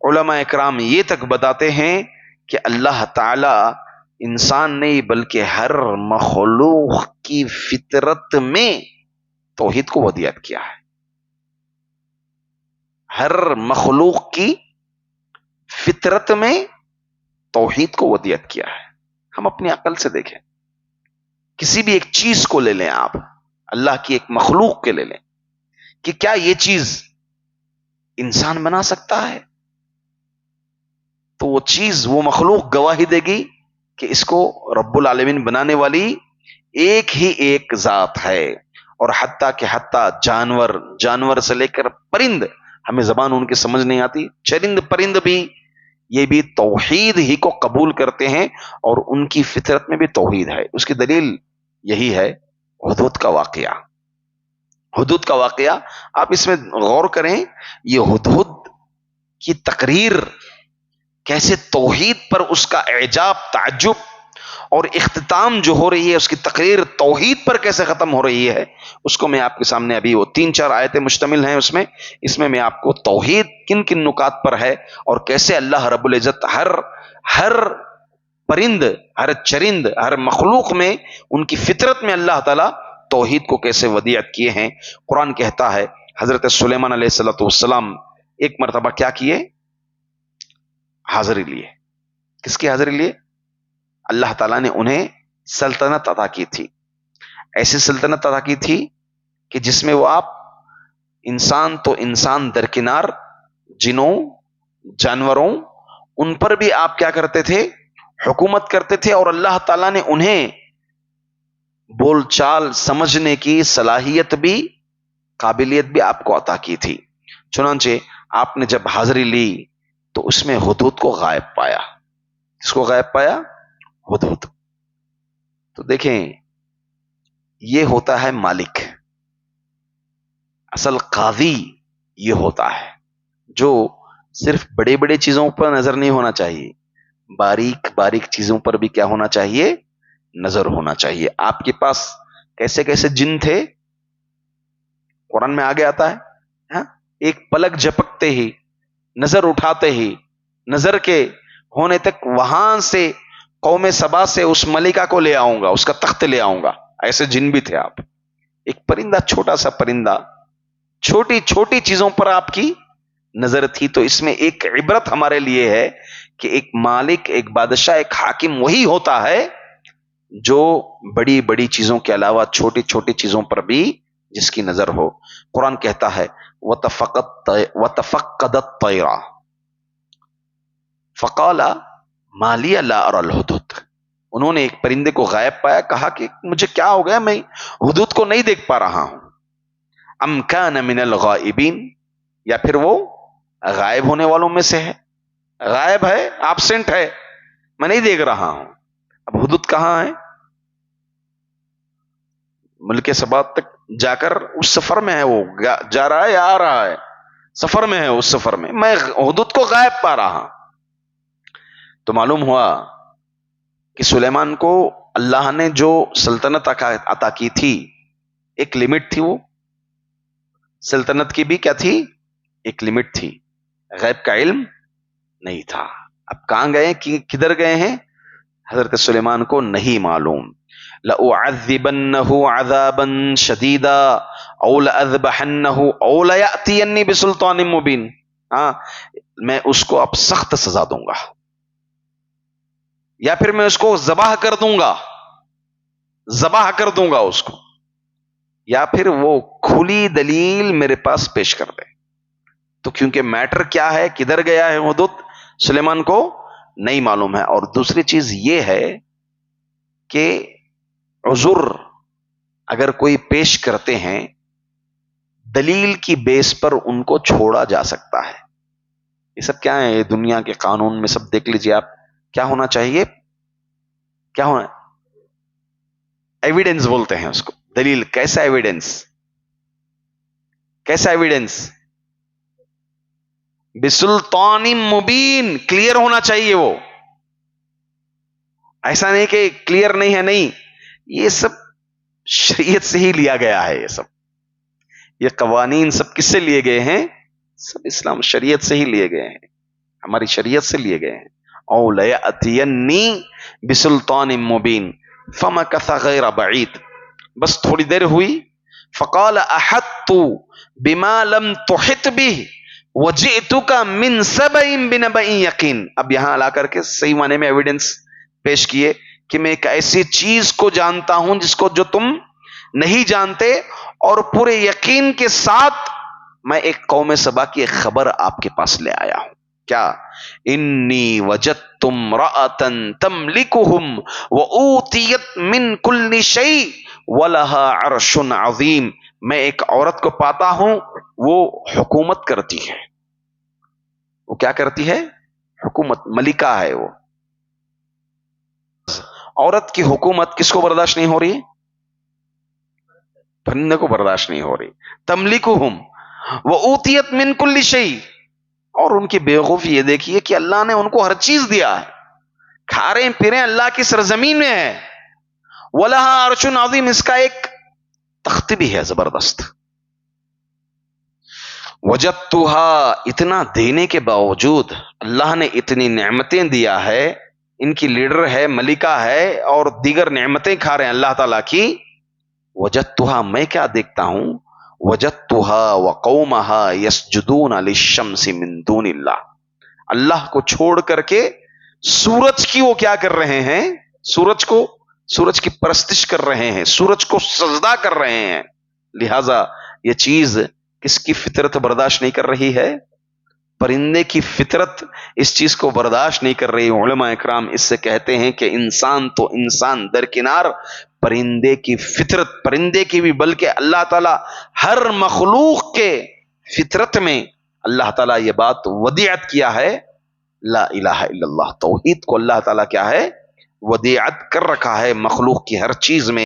علماء اکرام یہ تک بتاتے ہیں کہ اللہ تعالی انسان نہیں بلکہ ہر مخلوق کی فطرت میں توحید کو ودیعت کیا ہے. ہر مخلوق کی فطرت میں توحید کو ودیعت کیا ہے. ہم اپنی عقل سے دیکھیں، کسی بھی ایک چیز کو لے لیں آپ، اللہ کی ایک مخلوق کے لے لیں کہ کیا یہ چیز انسان بنا سکتا ہے؟ تو وہ چیز، وہ مخلوق گواہی دے گی کہ اس کو رب العالمین بنانے والی ایک ہی ایک ذات ہے. اور حتیٰ کہ حتیٰ جانور سے لے کر پرند، ہمیں زبان ان کی سمجھ نہیں آتی، چرند پرند بھی یہ بھی توحید ہی کو قبول کرتے ہیں اور ان کی فطرت میں بھی توحید ہے. اس کی دلیل یہی ہے حدود کا واقعہ. حدود کا واقعہ آپ اس میں غور کریں، یہ حدود کی تقریر کیسے توحید پر اس کا اعجاب، تعجب اور اختتام جو ہو رہی ہے، اس کی تقریر توحید پر کیسے ختم ہو رہی ہے، اس کو میں آپ کے سامنے ابھی، وہ 3-4 آیتیں مشتمل ہیں اس میں آپ کو توحید کن کن نکات پر ہے اور کیسے اللہ رب العزت ہر پرند، ہر چرند، ہر مخلوق میں، ان کی فطرت میں اللہ تعالی توحید کو کیسے ودیعت کیے ہیں. قرآن کہتا ہے حضرت سلیمان علیہ السلام ایک مرتبہ کیا کیے؟ حاضری لیے. کس کی حاضری لیے؟ اللہ تعالیٰ نے انہیں سلطنت عطا کی تھی. ایسی سلطنت عطا کی تھی کہ جس میں وہ آپ انسان تو انسان درکنار، جنوں، جانوروں، ان پر بھی آپ کیا کرتے تھے؟ حکومت کرتے تھے. اور اللہ تعالیٰ نے انہیں بول چال سمجھنے کی صلاحیت بھی، قابلیت بھی آپ کو عطا کی تھی. چنانچہ آپ نے جب حاضری لی تو اس میں حدود کو غائب پایا. کس کو غائب پایا؟ حدود. تو دیکھیں، یہ ہوتا ہے مالک. اصل قاضی یہ ہوتا ہے جو صرف بڑے بڑے چیزوں پر نظر نہیں ہونا چاہیے، باریک باریک چیزوں پر بھی کیا ہونا چاہیے؟ نظر ہونا چاہیے. آپ کے پاس کیسے کیسے جن تھے قرآن میں آگے آتا ہے. ہاں، ایک پلک جھپکتے ہی، نظر اٹھاتے ہی، نظر کے ہونے تک وہاں سے قوم سبا سے اس ملکہ کو لے آؤں گا، اس کا تخت لے آؤں گا. ایسے جن بھی تھے آپ. ایک پرندہ، چھوٹا سا پرندہ، چھوٹی چھوٹی چیزوں پر آپ کی نظر تھی. تو اس میں ایک عبرت ہمارے لیے ہے کہ ایک مالک، ایک بادشاہ، ایک حاکم وہی ہوتا ہے جو بڑی بڑی چیزوں کے علاوہ چھوٹی چھوٹی چیزوں پر بھی جس کی نظر ہو. قرآن کہتا ہے وَتَفَقَّدَ الطَّيْرَ فَقَالَ مَا لِيَ لَا أَرَى الْحُدُودَ. انہوں نے ایک پرندے کو غائب پایا، کہا کہ مجھے کیا ہو گیا، میں حدود کو نہیں دیکھ پا رہا ہوں. ام کان من الغائبین، یا پھر وہ غائب ہونے والوں میں سے ہے، غائب ہے، ایبسنٹ ہے، میں نہیں دیکھ رہا ہوں. اب حدود کہاں ہے؟ ملک سبا تک جا کر اس سفر میں ہے، وہ جا رہا ہے یا آ رہا ہے؟ سفر میں ہے. اس سفر میں میں حدود کو غائب پا رہا. تو معلوم ہوا کہ سلیمان کو اللہ نے جو سلطنت عطا کی تھی، ایک لمٹ تھی. وہ سلطنت کی بھی کیا تھی؟ ایک لمٹ تھی. غیب کا علم نہیں تھا. اب کہاں گئے، کدھر گئے ہیں؟ حضرت سلیمان کو نہیں معلوم. لَأُعَذِّبَنَّهُ عَذَابًا شَدِيدًا أَوْ لَأَذْبَحَنَّهُ أَوْ لَيَأْتِيَنِّي بِسُلْطَانٍ مُبِينٍ. ہاں، میں اس کو اب سخت سزا دوں گا، یا پھر میں اس کو ذبح کر دوں گا، ذبح کر دوں گا اس کو، یا پھر وہ کھلی دلیل میرے پاس پیش کر دے. تو کیونکہ میٹر کیا ہے، کدھر گیا ہے حدود، سلیمان کو نہیں معلوم ہے. اور دوسری چیز یہ ہے کہ عذر اگر کوئی پیش کرتے ہیں دلیل کی بیس پر ان کو چھوڑا جا سکتا ہے. یہ سب کیا ہے، دنیا کے قانون میں سب دیکھ لیجئے آپ. کیا ہونا چاہیے؟ کیا ہونا؟ ایویڈنس بولتے ہیں اس کو. دلیل. کیسا ایویڈنس؟ کیسا ایویڈنس؟ بسلطان مبین، کلیئر ہونا چاہیے. وہ ایسا نہیں کہ کلیئر نہیں ہے، نہیں. یہ سب شریعت سے ہی لیا گیا ہے. یہ قوانین سب کس سے لیے گئے ہیں؟ سب اسلام شریعت سے ہی لیے گئے ہیں. ہماری شریعت سے لیے گئے ہیں. او لیاتینی بسلطان مبین فمکث غیر بعید. بس تھوڑی دیر ہوئی. فقال احطت بما لم تحط به وجئتک من سبع بنبأ یقین. اب یہاں لا کر کے صحیح معنی میں ایویڈنس پیش کیے کہ میں ایک ایسی چیز کو جانتا ہوں جس کو جو تم نہیں جانتے، اور پورے یقین کے ساتھ میں ایک قوم سبا کی ایک خبر آپ کے پاس لے آیا ہوں. کیا؟ انی وجدت امرأۃ تملکہم وأوتیت من کل شیء ولها عرش عظیم. میں ایک عورت کو پاتا ہوں، وہ حکومت کرتی ہے. وہ کیا کرتی ہے؟ حکومت، ملکہ ہے وہ. عورت کی حکومت کس کو برداشت نہیں ہو رہی؟ پرندے کو برداشت نہیں ہو رہی. تملکہم وأوتیت من کل شیء. اور ان کی بیوقوفی یہ دیکھیے کہ اللہ نے ان کو ہر چیز دیا ہے، کھا رہے پی رہے ہیں، اللہ کی سرزمین میں ہے. وَلَهَا عَرْشٌ عَظِيمٌ. اس کا ایک تخت بھی ہے زبردست. وجدتها. اتنا دینے کے باوجود اللہ نے اتنی نعمتیں دیا ہے، ان کی لیڈر ہے، ملکہ ہے، اور دیگر نعمتیں کھا رہے ہیں اللہ تعالیٰ کی. وجدتها. میں کیا دیکھتا ہوں؟ وجدتها وقومها يسجدون للشمس من دون اللہ. اللہ کو چھوڑ کر کے سورج کی وہ کیا کر رہے ہیں؟ سورج کی پرستش کر رہے ہیں، سورج کو سجدہ کر رہے ہیں. لہذا یہ چیز کس کی فطرت برداشت نہیں کر رہی ہے؟ پرندے کی فطرت اس چیز کو برداشت نہیں کر رہی. علماء اکرام اس سے کہتے ہیں کہ انسان تو انسان درکنار، پرندے کی فطرت، پرندے کی بھی بلکہ اللہ تعالیٰ ہر مخلوق کے فطرت میں اللہ تعالیٰ یہ بات ودیعت کیا ہے، لا الہ الا اللہ. توحید کو اللہ تعالیٰ کیا ہے؟ ودیعت کر رکھا ہے مخلوق کی ہر چیز میں.